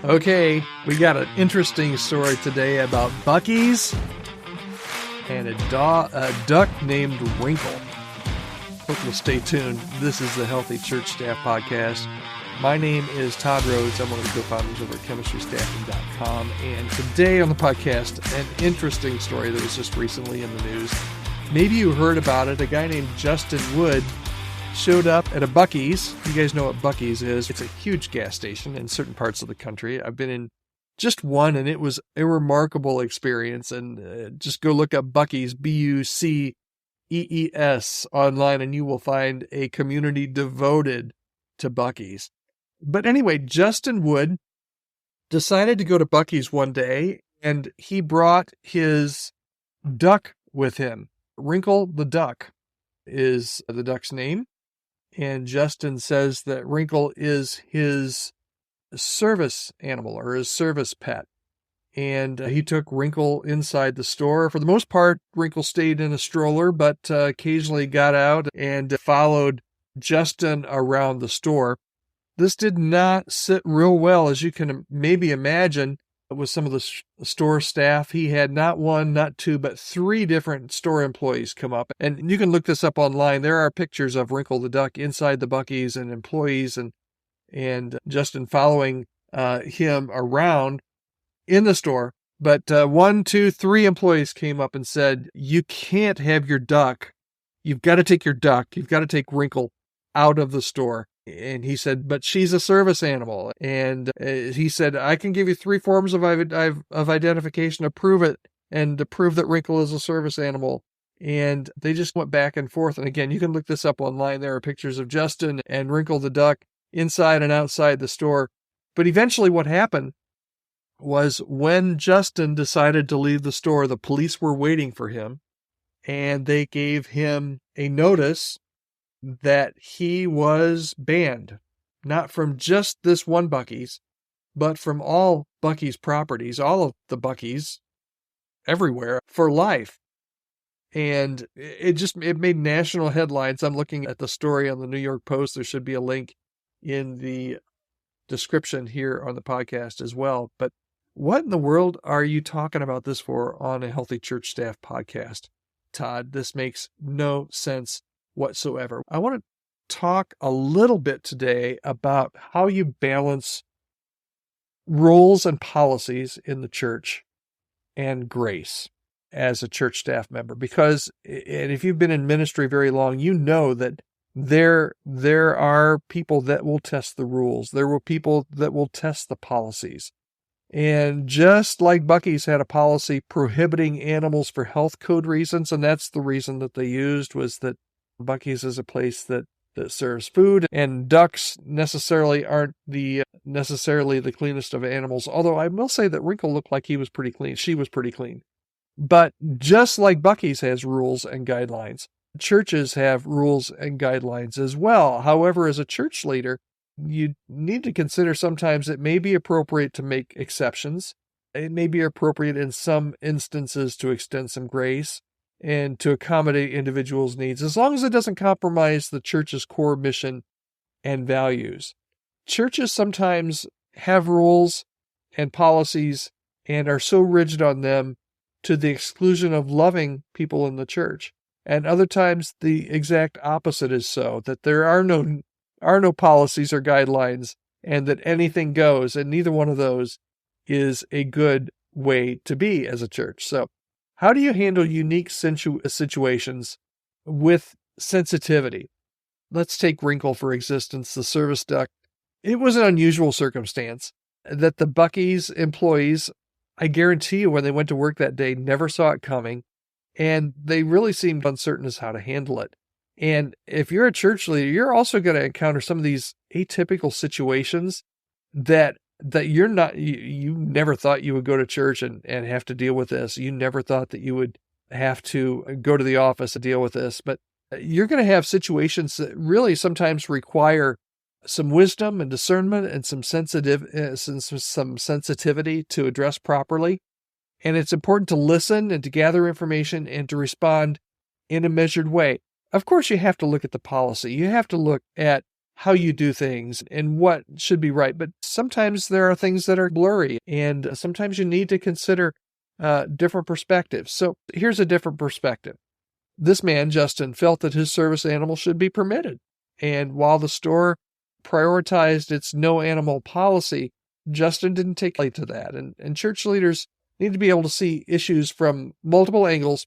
Okay, we got an interesting story today about Buc-ees and a duck named Wrinkle. Hope you'll stay tuned. This is the Healthy Church Staff Podcast. My name is Todd Rhoades. I'm one of the co-founders over at chemistrystaffing.com. And today on the podcast, an interesting story that was just recently in the news. Maybe you heard about it. A guy named Justin Wood showed up at a Buc-ees. You guys know what Buc-ees is. It's a huge gas station in certain parts of the country. I've been in just one, and it was a remarkable experience. And just go look up Buc-ees, Buccees, online, and you will find a community devoted to Buc-ees. But anyway, Justin Wood decided to go to Buc-ees one day, and he brought his duck with him. Wrinkle the duck is the duck's name. And Justin says that Wrinkle is his service animal or his service pet. And he took Wrinkle inside the store. For the most part, Wrinkle stayed in a stroller, but occasionally got out and followed Justin around the store. This did not sit real well, as you can maybe imagine, with some of the store staff. He had not one, not two, but three different store employees come up. And you can look this up online. There are pictures of Wrinkle the duck inside the Buc-ees and employees and Justin following him around in the store. But one, two, three employees came up and said, "You can't have your duck. You've got to take your duck. You've got to take Wrinkle out of the store." And he said, "But she's a service animal." And he said, "I can give you three forms of identification to prove it and to prove that Wrinkle is a service animal." And they just went back and forth. And again, you can look this up online. There are pictures of Justin and Wrinkle the duck inside and outside the store. But eventually what happened was when Justin decided to leave the store, the police were waiting for him, and they gave him a notice that he was banned, not from just this one Buc-ees, but from all Buc-ees properties, all of the Buc-ees everywhere, for life. And it made national headlines. I'm looking at the story on the New York Post. There should be a link in the description here on the podcast as well. But what in the world are you talking about this for on a Healthy Church Staff podcast, Todd? This makes no sense whatsoever. I want to talk a little bit today about how you balance rules and policies in the church and grace as a church staff member. Because, and if you've been in ministry very long, you know that there are people that will test the rules. There were people that will test the policies. And just like Buc-ees had a policy prohibiting animals for health code reasons, and that's the reason that they used, was that Buc-ees is a place that serves food, and ducks necessarily aren't necessarily the cleanest of animals. Although I will say that Wrinkle looked like he was pretty clean. She was pretty clean. But just like Buc-ees has rules and guidelines, churches have rules and guidelines as well. However, as a church leader, you need to consider sometimes it may be appropriate to make exceptions. It may be appropriate in some instances to extend some grace and to accommodate individuals' needs, as long as it doesn't compromise the church's core mission and values. Churches sometimes have rules and policies and are so rigid on them to the exclusion of loving people in the church. And other times the exact opposite is so, that there are no policies or guidelines and that anything goes, and neither one of those is a good way to be as a church. So how do you handle unique situations with sensitivity? Let's take Wrinkle, for instance, the service duck. It was an unusual circumstance that the Buc-ees employees, I guarantee you, when they went to work that day, never saw it coming, and they really seemed uncertain as how to handle it. And if you're a church leader, you're also going to encounter some of these atypical situations that you're not, you never thought you would go to church and have to deal with this. You never thought that you would have to go to the office and deal with this, but you're going to have situations that really sometimes require some wisdom and discernment and some sensitivity to address properly. And it's important to listen and to gather information and to respond in a measured way. Of course, you have to look at the policy. You have to look at how you do things and what should be right. But sometimes there are things that are blurry, and sometimes you need to consider different perspectives. So here's a different perspective. This man, Justin, felt that his service animal should be permitted. And while the store prioritized its no animal policy, Justin didn't take light to that. And church leaders need to be able to see issues from multiple angles.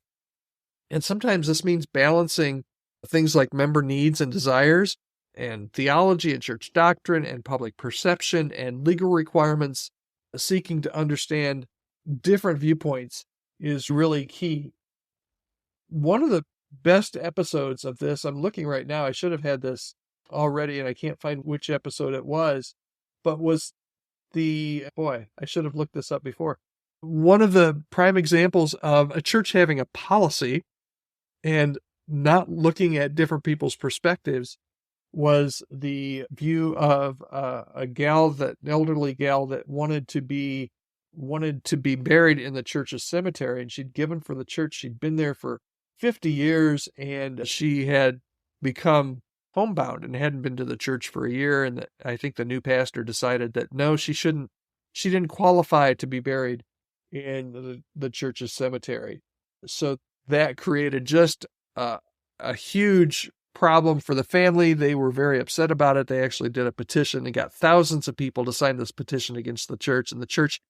And sometimes this means balancing things like member needs and desires, and theology and church doctrine and public perception and legal requirements. Seeking to understand different viewpoints is really key. One of the best episodes of this, I'm looking right now, I should have had this already and I can't find which episode it was, but was I should have looked this up before. One of the prime examples of a church having a policy and not looking at different people's perspectives was the view of an elderly gal that wanted to be buried in the church's cemetery, and she'd given for the church. She'd been there for 50 years, and she had become homebound and hadn't been to the church for a year. And I think the new pastor decided that no, she didn't qualify to be buried in the church's cemetery. So that created just a huge problem for the family. They were very upset about it. They actually did a petition and got thousands of people to sign this petition against the church, and the church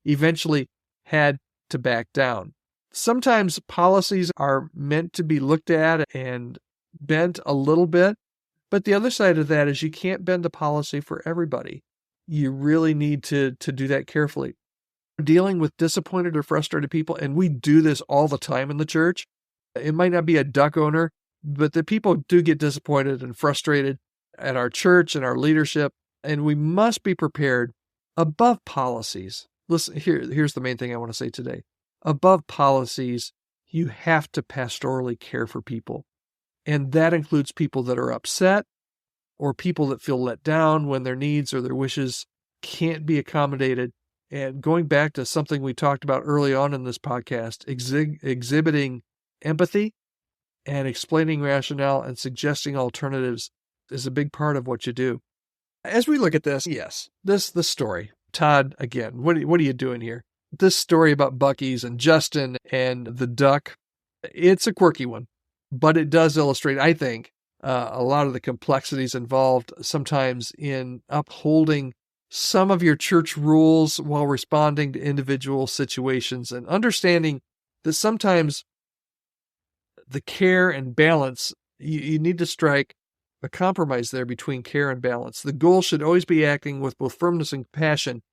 eventually had to back down. Sometimes policies are meant to be looked at and bent a little bit, but the other side of that is you can't bend a policy for everybody. You really need to do that carefully. Dealing with disappointed or frustrated people, and we do this all the time in the church. It might not be a duck owner, but the people do get disappointed and frustrated at our church and our leadership, and we must be prepared above policies. Listen, here's the main thing I want to say today. Above policies, you have to pastorally care for people. And that includes people that are upset or people that feel let down when their needs or their wishes can't be accommodated. And going back to something we talked about early on in this podcast, exhibiting empathy and explaining rationale and suggesting alternatives is a big part of what you do. As we look at this, yes, this story. Todd, again, what are you doing here? This story about Buc-ees and Justin and the duck, it's a quirky one, but it does illustrate, I think, a lot of the complexities involved sometimes in upholding some of your church rules while responding to individual situations, and understanding that sometimes the care and balance, you need to strike a compromise there between care and balance. The goal should always be acting with both firmness and compassion,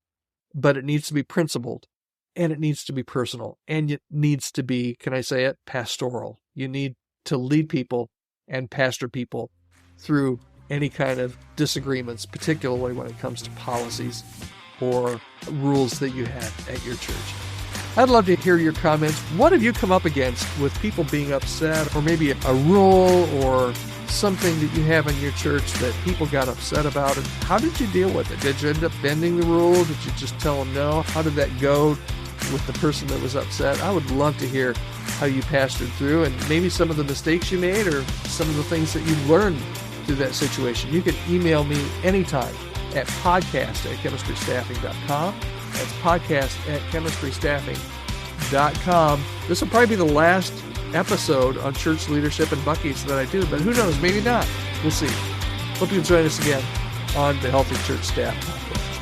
but it needs to be principled, and it needs to be personal, and it needs to be, can I say it, pastoral. You need to lead people and pastor people through any kind of disagreements, particularly when it comes to policies or rules that you have at your church. I'd love to hear your comments. What have you come up against with people being upset, or maybe a rule or something that you have in your church that people got upset about? And how did you deal with it? Did you end up bending the rule? Did you just tell them no? How did that go with the person that was upset? I would love to hear how you pastored through, and maybe some of the mistakes you made or some of the things that you learned through that situation. You can email me anytime at podcast@chemistrystaffing.com. That's podcast@chemistrystaffing.com. This will probably be the last episode on church leadership and Buc-ees that I do, but who knows, maybe not. We'll see. Hope you join us again on the Healthy Church Staff Podcast.